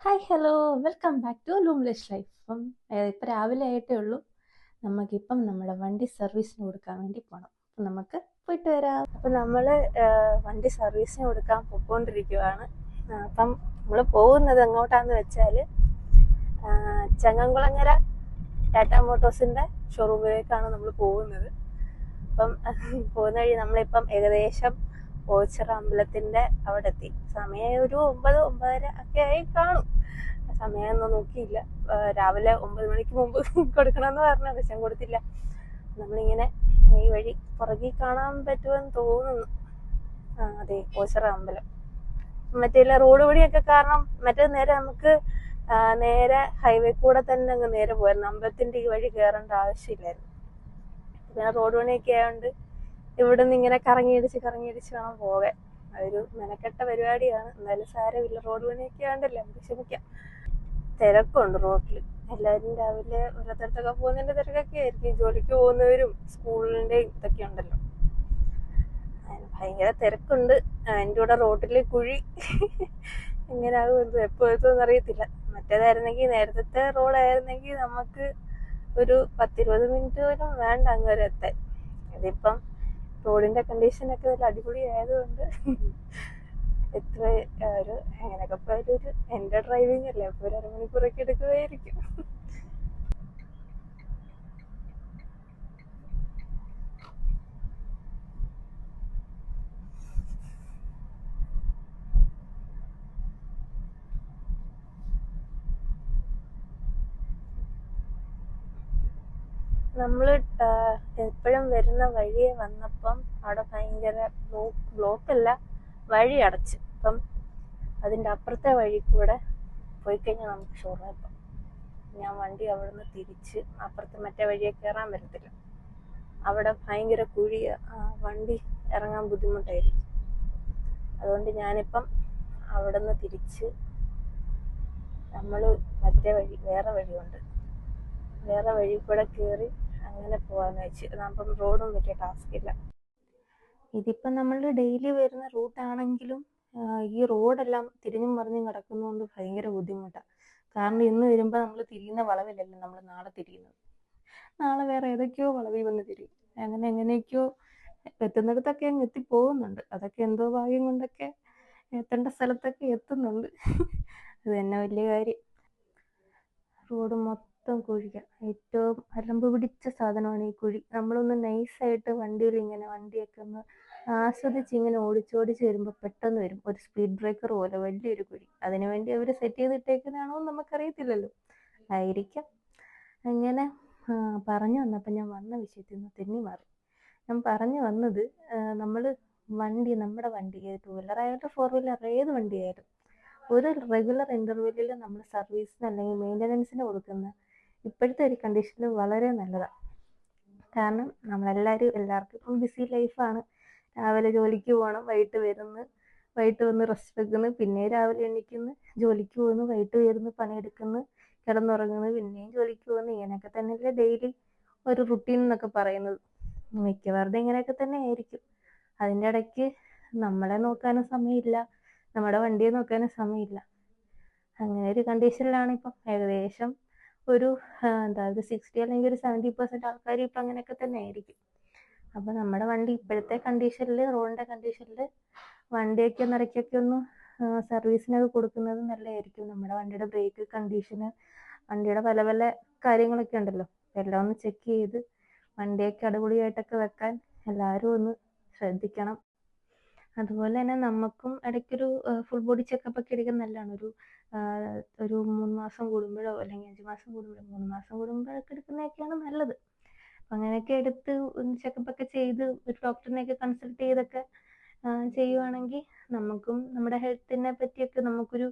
Hi hello welcome back to loomless life. ഇപ്പം രാവിലെ ആയിട്ടേ ഉള്ളൂ. നമുക്കിപ്പം നമ്മുടെ വണ്ടി സർവീസിന് കൊടുക്കാൻ വേണ്ടി പോകണം. അപ്പം നമുക്ക് പോയിട്ട് വരാം. അപ്പം നമ്മൾ വണ്ടി സർവീസിന് കൊടുക്കാൻ പോയിക്കൊണ്ടിരിക്കുകയാണ്. അപ്പം നമ്മൾ പോകുന്നത് എങ്ങോട്ടാന്ന് വെച്ചാൽ ചങ്ങംകുളങ്ങര ടാറ്റ മോട്ടോഴ്സിൻ്റെ ഷോറൂമിലേക്കാണ് നമ്മൾ പോകുന്നത്. അപ്പം പോകുന്ന വഴി നമ്മളിപ്പം ഏകദേശം ഓച്ചിറ അമ്പലത്തിൻ്റെ അവിടെ എത്തി. സമയം ഒരു 9-9:30 ഒക്കെ ആയി കാണും. സമയമൊന്നും നോക്കിയില്ല. രാവിലെ 9 മണിക്ക് മുമ്പ് കൊടുക്കണമെന്ന് പറഞ്ഞു, പക്ഷെ ഞാൻ കൊടുത്തില്ല. നമ്മളിങ്ങനെ ഈ വഴി പുറകിൽ കാണാൻ പറ്റുമെന്ന് തോന്നുന്നു. അതെ, ഓച്ചിറ അമ്പലം. മറ്റേ റോഡ് വഴിയൊക്കെ കാരണം മറ്റേ നേരെ നമുക്ക് നേരെ ഹൈവേ കൂടെ തന്നെ അങ്ങ് നേരെ പോയിരുന്നു. അമ്പലത്തിന്റെ ഈ വഴി കയറേണ്ട ആവശ്യമില്ലായിരുന്നു. പിന്നെ റോഡ് പണിയൊക്കെ ആയതുകൊണ്ട് ഇവിടെ നിന്ന് ഇങ്ങനെ കറങ്ങിയടിച്ച് വേണം പോകാൻ. അതൊരു മെനക്കെട്ട പരിപാടിയാണ്. എന്നാലും സാരമില്ല, റോഡ് പണിയൊക്കെ ആയതുകൊണ്ടല്ലേ, നമുക്ക് ക്ഷമിക്കാം. തിരക്കുണ്ട് റോഡിൽ. എല്ലാവരും രാവിലെ ഓരോരുത്തരത്തൊക്കെ പോകുന്നതിന്റെ തിരക്കൊക്കെ ആയിരിക്കും. ജോലിക്ക് പോകുന്നവരും സ്കൂളിന്റെ ഇതൊക്കെ ഉണ്ടല്ലോ, ഭയങ്കര തിരക്കുണ്ട്. എൻ്റെ കൂടെ റോഡിൽ കുഴി എങ്ങനെയാകും, എപ്പോൾ എത്തുമെന്ന് അറിയത്തില്ല. മറ്റേതായിരുന്നെങ്കിൽ, നേരത്തെ റോഡായിരുന്നെങ്കിൽ നമുക്ക് ഒരു 10-20 മിനിറ്റ് പോലും വേണ്ട അങ്ങ് വരെ എത്താൻ. ഇതിപ്പം റോഡിന്റെ കണ്ടീഷനൊക്കെ നല്ല അടിപൊളി ആയതുകൊണ്ട് എത്ര ഒരു എങ്ങനെയൊക്കെ പോയാലും എൻ്റെ ഡ്രൈവിംഗ് അല്ലേ, അപ്പോൾ ഒരു അരമണിക്കൂറൊക്കെ എടുക്കുമായിരിക്കും. നമ്മൾ എപ്പോഴും വരുന്ന വഴിയെ വന്നപ്പം അവിടെ ഭയങ്കര ബ്ലോക്കല്ല, വഴി അടച്ച്. അപ്പം അതിൻ്റെ അപ്പുറത്തെ വഴി കൂടെ പോയി കഴിഞ്ഞാൽ നമുക്ക് ഷോറൂമിൽ പോകാം. ഞാൻ വണ്ടി അവിടെ നിന്ന് തിരിച്ച് അപ്പുറത്തെ മറ്റേ വഴിയെ കയറാൻ പറ്റത്തില്ല. അവിടെ ഭയങ്കര കുഴിയ, വണ്ടി ഇറങ്ങാൻ ബുദ്ധിമുട്ടായിരിക്കും. അതുകൊണ്ട് ഞാനിപ്പം അവിടെ നിന്ന് തിരിച്ച് നമ്മൾ മറ്റേ വഴി, വേറെ വഴിയുണ്ട്, വേറെ വഴി കൂടെ കയറി അങ്ങനെ പോകാന്ന് വെച്ച്. അപ്പം റോഡും വലിയ ടാസ്ക് ഇല്ല. ഇതിപ്പം നമ്മൾ ഡെയിലി വരുന്ന റൂട്ടാണെങ്കിലും ഈ റോഡെല്ലാം തിരിഞ്ഞും മറിഞ്ഞും കിടക്കുന്നതുകൊണ്ട് ഭയങ്കര ബുദ്ധിമുട്ടാണ്. കാരണം ഇന്ന് വരുമ്പോൾ നമ്മൾ തിരിയുന്ന വളവിലല്ലോ നമ്മൾ നാളെ തിരിയുന്നത്. നാളെ വേറെ ഏതൊക്കെയോ വളവിൽ വന്ന് തിരിയും. അങ്ങനെ എങ്ങനെയൊക്കെയോ എത്തുന്നിടത്തൊക്കെ അങ്ങ് എത്തിപ്പോകുന്നുണ്ട്. അതൊക്കെ എന്തോ ഭാഗ്യം കൊണ്ടൊക്കെ എത്തേണ്ട സ്ഥലത്തൊക്കെ എത്തുന്നുണ്ട്. അത് തന്നെ വലിയ കാര്യം. റോഡ് മൊത്തം കുഴിക്കുക. ഏറ്റവും അലമ്പ് പിടിച്ച സാധനമാണ് ഈ കുഴി. നമ്മളൊന്ന് നൈസായിട്ട് വണ്ടിയിൽ ഇങ്ങനെ വണ്ടിയൊക്കെ ഒന്ന് ആസ്വദിച്ച് ഇങ്ങനെ ഓടിച്ചോടിച്ച് വരുമ്പോൾ പെട്ടെന്ന് വരും ഒരു സ്പീഡ് ബ്രേക്കർ പോലെ വലിയൊരു കുഴി. അതിനുവേണ്ടി അവർ സെറ്റ് ചെയ്തിട്ടേക്കുന്നതാണോ നമുക്കറിയത്തില്ലല്ലോ, ആയിരിക്കാം. അങ്ങനെ പറഞ്ഞു വന്നപ്പോൾ ഞാൻ വന്ന വിഷയത്തിൽ നിന്ന് തെന്നി മാറി. ഞാൻ പറഞ്ഞു വന്നത്, നമ്മുടെ വണ്ടി 2 വീലർ ആയാലും 4 വീലർ ഏത് വണ്ടിയായാലും ഒരു റെഗുലർ ഇൻ്റർവെല്ലിൽ നമ്മൾ സർവീസിന് അല്ലെങ്കിൽ മെയിൻ്റനൻസിന് കൊടുക്കുന്ന ഇപ്പോഴത്തെ ഒരു കണ്ടീഷനിൽ വളരെ നല്ലതാണ്. കാരണം എല്ലാവർക്കും ഇപ്പം ബിസി ലൈഫാണ്. രാവിലെ ജോലിക്ക് പോകണം, വൈകിട്ട് വന്ന് റെസ്റ്റ് എടുക്കുന്നു, പിന്നെ രാവിലെ എണീക്കുന്നു, ജോലിക്ക് പോകുന്നു, വൈകിട്ട് വരുന്നു, പണിയെടുക്കുന്നു, കിടന്നുറങ്ങുന്നു, പിന്നെയും ജോലിക്ക് പോകുന്നു. ഇങ്ങനെയൊക്കെ തന്നെയല്ലേ ഡെയിലി ഒരു റുട്ടീൻ എന്നൊക്കെ പറയുന്നത്. മിക്കവാറും ഇങ്ങനെയൊക്കെ തന്നെ ആയിരിക്കും. അതിൻ്റെ ഇടയ്ക്ക് നമ്മളെ നോക്കാനും സമയമില്ല, നമ്മുടെ വണ്ടിയെ നോക്കാനും സമയമില്ല. അങ്ങനെ ഒരു കണ്ടീഷനിലാണ് ഇപ്പം ഏകദേശം ഒരു 60 അല്ലെങ്കിൽ ഒരു 70% ആൾക്കാർ ഇപ്പം അങ്ങനെയൊക്കെ തന്നെ ആയിരിക്കും. അപ്പം നമ്മുടെ വണ്ടി ഇപ്പോഴത്തെ കണ്ടീഷനിൽ, റോഡിൻ്റെ കണ്ടീഷനിൽ വണ്ടിയൊക്കെ ഇടയ്ക്കൊക്കെ ഒന്ന് സർവീസിനൊക്കെ കൊടുക്കുന്നത് നല്ലതായിരിക്കും. നമ്മുടെ വണ്ടിയുടെ ബ്രേക്ക് കണ്ടീഷന്, വണ്ടിയുടെ പല പല കാര്യങ്ങളൊക്കെ ഉണ്ടല്ലോ, എല്ലാം ഒന്ന് ചെക്ക് ചെയ്ത് വണ്ടിയൊക്കെ അടിപൊളിയായിട്ടൊക്കെ വെക്കാൻ എല്ലാവരും ഒന്ന് ശ്രദ്ധിക്കണം. അതുപോലെ തന്നെ നമുക്കും ഇടയ്ക്കൊരു ഫുൾ ബോഡി ചെക്കപ്പ് ഒക്കെ എടുക്കുന്നത് നല്ലതാണ്. ഒരു 3 മാസം കൂടുമ്പോഴോ അല്ലെങ്കിൽ 5 മാസം കൂടുമ്പോഴോ, 3 മാസം കൂടുമ്പോഴൊക്കെ എടുക്കുന്നതൊക്കെയാണ് നല്ലത്. അപ്പം അങ്ങനെയൊക്കെ എടുത്ത് ചെക്കപ്പ് ഒക്കെ ചെയ്ത് ഒരു ഡോക്ടറിനെയൊക്കെ കൺസൾട്ട് ചെയ്തൊക്കെ ചെയ്യുവാണെങ്കിൽ നമുക്കും നമ്മുടെ ഹെൽത്തിനെ പറ്റിയൊക്കെ നമുക്കൊരു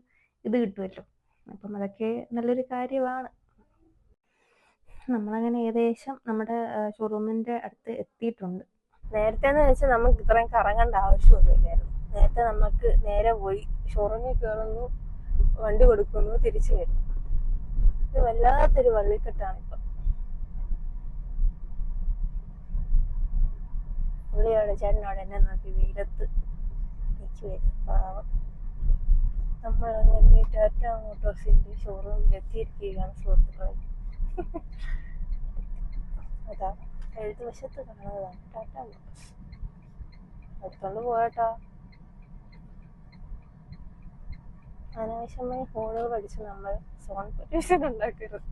ഇത് കിട്ടുമല്ലോ. അപ്പം അതൊക്കെ നല്ലൊരു കാര്യമാണ്. നമ്മളങ്ങനെ ഏകദേശം നമ്മുടെ ഷോറൂമിൻ്റെ അടുത്ത് എത്തിയിട്ടുണ്ട്. നേരത്തെ എന്ന് വെച്ചാൽ നമുക്ക് ഇത്രയും കറങ്ങേണ്ട ആവശ്യമൊന്നുമില്ലായിരുന്നു. നേരത്തെ നമുക്ക് നേരെ പോയി ഷോറൂമിൽ കയറുന്നു, വണ്ടി കൊടുക്കുന്നു, തിരിച്ചു വരുന്നു. ഇത് വല്ലാത്തൊരു വള്ളിക്കെട്ടാണിപ്പം. പുള്ളിയോടെ ചേട്ടനോട് എന്നെ നോക്കി വെയിലത്ത് നിൽക്കി വരും, പാവം. നമ്മൾ അങ്ങനെ ടാറ്റ മോട്ടോഴ്സിന്റെ ഷോറൂമിൽ എത്തിയിരിക്കുകയാണ് സുഹൃത്തുക്കളെ. അതാ എഴുതുവശത്ത് കാണുന്നതാണ് ടാറ്റ മോട്ടോഴ്സ്. എടുത്തോണ്ട് പോയട്ടാ. അനാവശ്യമായി ഫോണുകൾ പഠിച്ച് നമ്മൾ സോൺ പൊല്യൂഷൻ ഉണ്ടാക്കരുത്.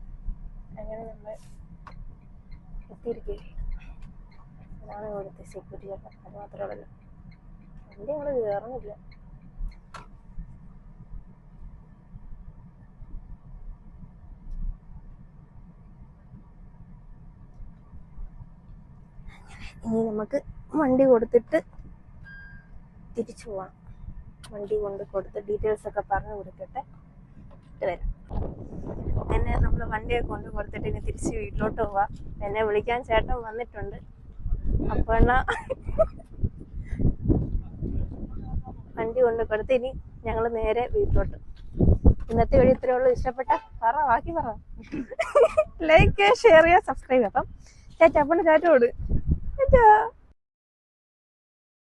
അങ്ങനെ നമ്മൾ എത്തിയിരിക്കുകയാണ്. അതാണ് ഇവിടുത്തെ സെക്യൂരിറ്റി ചേട്ടൻ. അത് മാത്രമല്ല വണ്ടി ഞങ്ങൾ കയറുന്നില്ല. ഇനി നമുക്ക് വണ്ടി കൊടുത്തിട്ട് തിരിച്ചു പോകണം. വണ്ടി കൊണ്ട് കൊടുത്ത് ഡീറ്റെയിൽസ് ഒക്കെ പറഞ്ഞു കൊടുത്തിട്ട് വരാം. അങ്ങനെ നമ്മൾ വണ്ടിയൊക്കെ കൊണ്ട് കൊടുത്തിട്ട് ഇനി തിരിച്ച് വീട്ടിലോട്ട് പോവാം. എന്നെ വിളിക്കാൻ ചേട്ടൻ വന്നിട്ടുണ്ട്. അപ്പോൾ വണ്ടി കൊണ്ട് കൊടുത്ത് ഇനി ഞങ്ങൾ നേരെ വീട്ടിലോട്ട്. ഇന്നത്തെ വീഡിയോ ഇത്രയേ ഉള്ളൂ. ഇഷ്ടപ്പെട്ട ബാക്കി പറ. ലൈക്ക് ഷെയർ ചെയ്യുക, സബ്സ്ക്രൈബ്. അപ്പം ചേട്ടാ ചാറ്റോട് ചേട്ടാ.